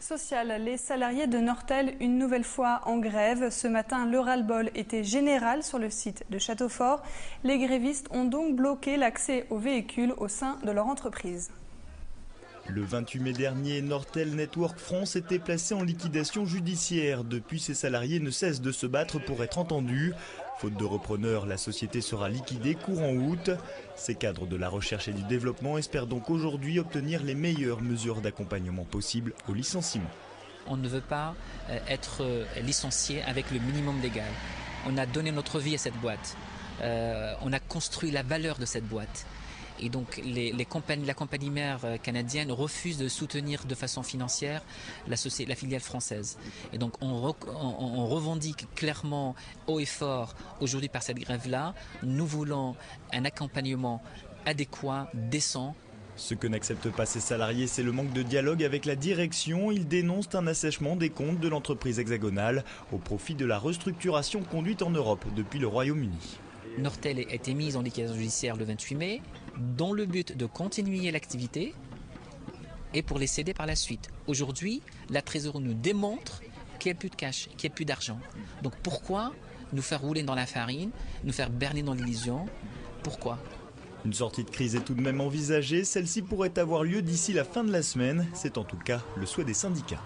Social, les salariés de Nortel une nouvelle fois en grève. Ce matin, le ras-le-bol était général sur le site de Châteaufort. Les grévistes ont donc bloqué l'accès aux véhicules au sein de leur entreprise. Le 28 mai dernier, Nortel Network France était placé en liquidation judiciaire. Depuis, ses salariés ne cessent de se battre pour être entendus. Faute de repreneur, la société sera liquidée courant août. Ces cadres de la recherche et du développement espèrent donc aujourd'hui obtenir les meilleures mesures d'accompagnement possibles au licenciement. On ne veut pas être licencié avec le minimum légal. On a donné notre vie à cette boîte. On a construit la valeur de cette boîte. Et donc la compagnie mère canadienne refuse de soutenir de façon financière la filiale française. Et donc on revendique clairement haut et fort aujourd'hui par cette grève-là. Nous voulons un accompagnement adéquat, décent. Ce que n'acceptent pas ces salariés, c'est le manque de dialogue avec la direction. Ils dénoncent un assèchement des comptes de l'entreprise hexagonale au profit de la restructuration conduite en Europe depuis le Royaume-Uni. Nortel a été mise en liquidation judiciaire le 28 mai dans le but de continuer l'activité et pour les céder par la suite. Aujourd'hui, la trésorerie nous démontre qu'il n'y a plus de cash, qu'il n'y a plus d'argent. Donc pourquoi nous faire rouler dans la farine, nous faire berner dans l'illusion? Pourquoi? Une sortie de crise est tout de même envisagée. Celle-ci pourrait avoir lieu d'ici la fin de la semaine. C'est en tout cas le souhait des syndicats.